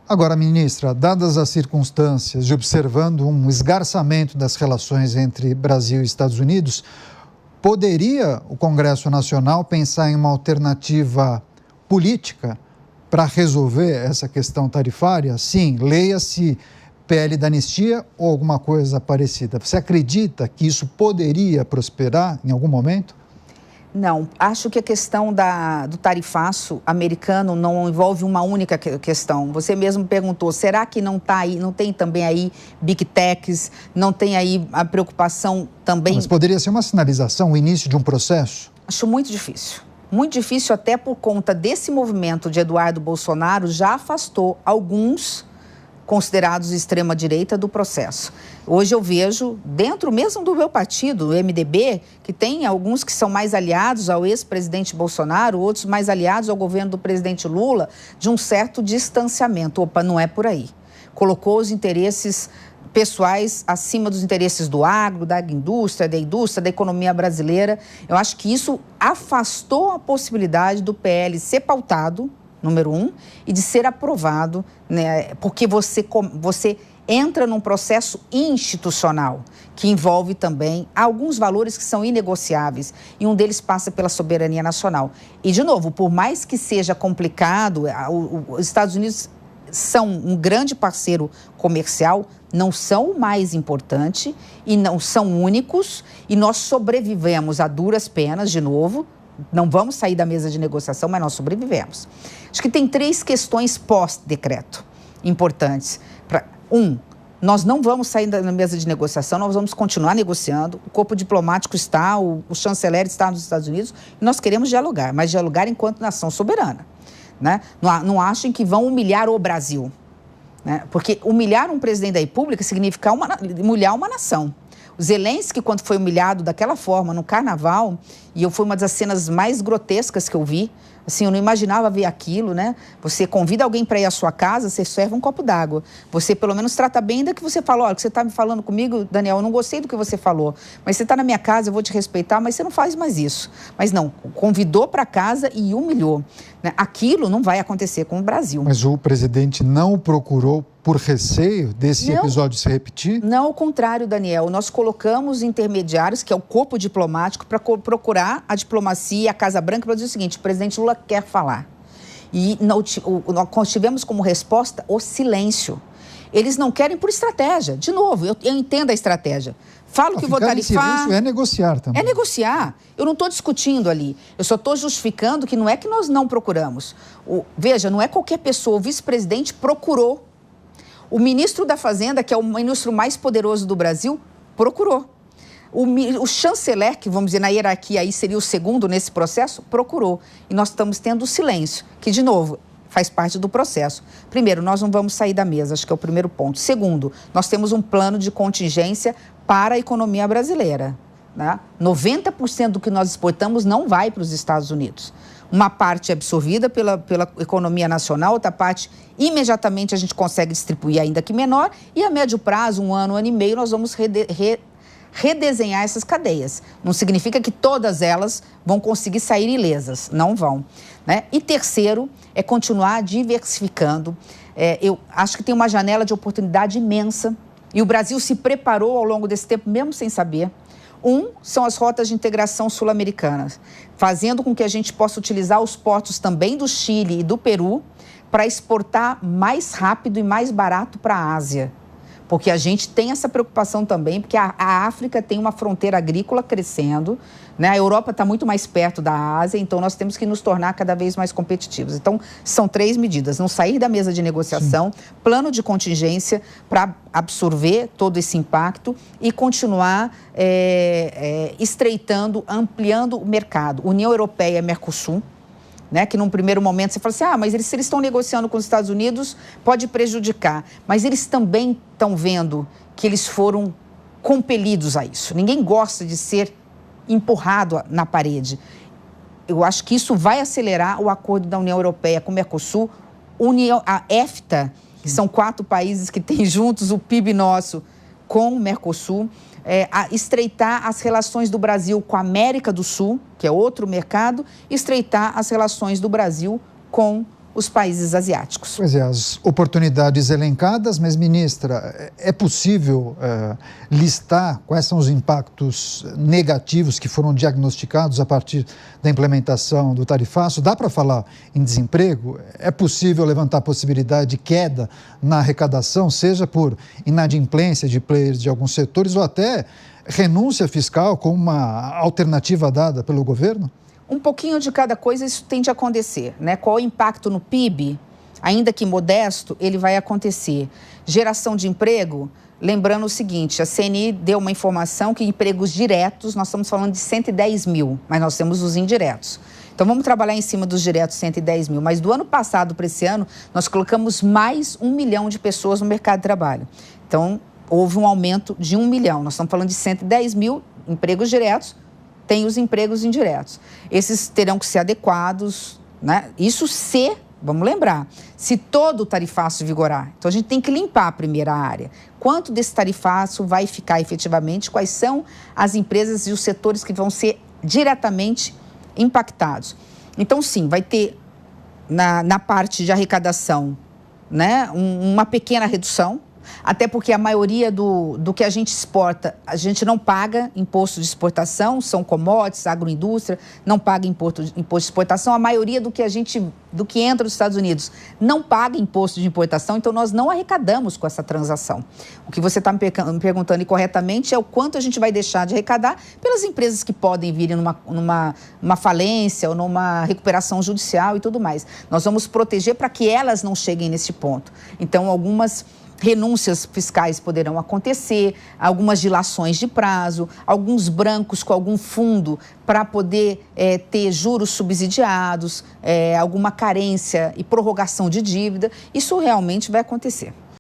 Agora, ministra, dadas as circunstâncias e observando um esgarçamento das relações entre Brasil e Estados Unidos, poderia o Congresso Nacional pensar em uma alternativa política para resolver essa questão tarifária? Sim, leia-se PL da anistia ou alguma coisa parecida. Você acredita que isso poderia prosperar em algum momento? Não, acho que a questão do tarifaço americano não envolve uma única questão. Você mesmo perguntou, será que não tem também aí Big Techs, não tem aí a preocupação também... Mas poderia ser uma sinalização, o início de um processo? Acho muito difícil até por conta desse movimento de Eduardo Bolsonaro já afastou alguns considerados extrema-direita do processo. Hoje eu vejo, dentro mesmo do meu partido, o MDB, que tem alguns que são mais aliados ao ex-presidente Bolsonaro, outros mais aliados ao governo do presidente Lula, de um certo distanciamento. Opa, não é por aí. Colocou os interesses pessoais acima dos interesses do agro, da indústria, da economia brasileira. Eu acho que isso afastou a possibilidade do PL ser pautado, número 1, e de ser aprovado, né, porque você entra num processo institucional que envolve também alguns valores que são inegociáveis e um deles passa pela soberania nacional. E, de novo, por mais que seja complicado, os Estados Unidos são um grande parceiro comercial, não são o mais importante e não são únicos, e nós sobrevivemos a duras penas, de novo. Não vamos sair da mesa de negociação, mas nós sobrevivemos. Acho que tem 3 questões pós-decreto importantes. Nós não vamos sair da mesa de negociação, nós vamos continuar negociando. O corpo diplomático está, o chanceler está nos Estados Unidos, e nós queremos dialogar, mas dialogar enquanto nação soberana. Né? Não achem que vão humilhar o Brasil. Né? Porque humilhar um presidente da República significa humilhar uma nação. O Zelensky, quando foi humilhado daquela forma no carnaval, e foi uma das cenas mais grotescas que eu vi, assim, eu não imaginava ver aquilo, né? Você convida alguém para ir à sua casa, você serve um copo d'água. Você, pelo menos, trata bem ainda que você falou. Olha, que você está me falando comigo, Daniel, eu não gostei do que você falou, mas você está na minha casa, eu vou te respeitar, mas você não faz mais isso. Mas não, convidou para casa e humilhou. Né? Aquilo não vai acontecer com o Brasil. Mas o presidente não procurou por receio desse episódio se repetir? Não, ao contrário, Daniel. Nós colocamos intermediários, que é o corpo diplomático, para procurar a diplomacia, a Casa Branca, para dizer o seguinte: o presidente Lula quer falar. E nós tivemos como resposta o silêncio. Eles não querem por estratégia. De novo, eu entendo a estratégia. Falo que vou tarifar... Silêncio é negociar também. É negociar. Eu não estou discutindo ali. Eu só estou justificando que não é que nós não procuramos. Veja, não é qualquer pessoa. O vice-presidente procurou. O ministro da Fazenda, que é o ministro mais poderoso do Brasil, procurou. O chanceler, que vamos dizer na hierarquia aí seria o segundo nesse processo, procurou. E nós estamos tendo silêncio, que, de novo, faz parte do processo. Primeiro, nós não vamos sair da mesa, acho que é o primeiro ponto. Segundo, nós temos um plano de contingência para a economia brasileira. Né? 90% do que nós exportamos não vai para os Estados Unidos. Uma parte é absorvida pela economia nacional, outra parte imediatamente a gente consegue distribuir, ainda que menor, e a médio prazo, 1 ano, 1 ano e meio, nós vamos redesenhar essas cadeias. Não significa que todas elas vão conseguir sair ilesas, não vão. Né? E terceiro, é continuar diversificando. Eu acho que tem uma janela de oportunidade imensa, e o Brasil se preparou ao longo desse tempo, mesmo sem saber. São as rotas de integração sul-americanas, fazendo com que a gente possa utilizar os portos também do Chile e do Peru para exportar mais rápido e mais barato para a Ásia. Porque a gente tem essa preocupação também, porque a África tem uma fronteira agrícola crescendo, né? A Europa está muito mais perto da Ásia, então nós temos que nos tornar cada vez mais competitivos. Então, são 3 medidas: não sair da mesa de negociação, plano de contingência para absorver todo esse impacto e continuar estreitando, ampliando o mercado. União Europeia e Mercosul, né, que num primeiro momento você fala assim, mas se eles estão negociando com os Estados Unidos, pode prejudicar. Mas eles também estão vendo que eles foram compelidos a isso. Ninguém gosta de ser empurrado na parede. Eu acho que isso vai acelerar o acordo da União Europeia com o Mercosul, a EFTA, que são 4 países que têm juntos o PIB nosso com o Mercosul, a estreitar as relações do Brasil com a América do Sul, que é outro mercado, estreitar as relações do Brasil com os países asiáticos. Pois é, as oportunidades elencadas, mas, ministra, é possível listar quais são os impactos negativos que foram diagnosticados a partir da implementação do tarifaço? Dá para falar em desemprego? É possível levantar a possibilidade de queda na arrecadação, seja por inadimplência de players de alguns setores ou até renúncia fiscal como uma alternativa dada pelo governo? Um pouquinho de cada coisa isso tende a acontecer, né? Qual o impacto no PIB, ainda que modesto, ele vai acontecer. Geração de emprego, lembrando o seguinte, a CNI deu uma informação que empregos diretos, nós estamos falando de 110 mil, mas nós temos os indiretos. Então vamos trabalhar em cima dos diretos 110 mil, mas do ano passado para esse ano, nós colocamos mais 1 milhão de pessoas no mercado de trabalho. Então houve um aumento de 1 milhão, nós estamos falando de 110 mil empregos diretos, tem os empregos indiretos. Esses terão que ser adequados, né? Isso se, vamos lembrar, se todo o tarifaço vigorar. Então, a gente tem que limpar a primeira área. Quanto desse tarifaço vai ficar efetivamente? Quais são as empresas e os setores que vão ser diretamente impactados? Então, sim, vai ter na parte de arrecadação, né, uma pequena redução, até porque a maioria do que a gente exporta, a gente não paga imposto de exportação, são commodities, agroindústria, não paga imposto de exportação. A maioria do que entra nos Estados Unidos não paga imposto de importação, então nós não arrecadamos com essa transação. O que você está me perguntando corretamente é o quanto a gente vai deixar de arrecadar pelas empresas que podem vir numa falência ou numa recuperação judicial e tudo mais. Nós vamos proteger para que elas não cheguem nesse ponto. Então, algumas renúncias fiscais poderão acontecer, algumas dilações de prazo, alguns brancos com algum fundo para poder ter juros subsidiados, alguma carência e prorrogação de dívida. Isso realmente vai acontecer.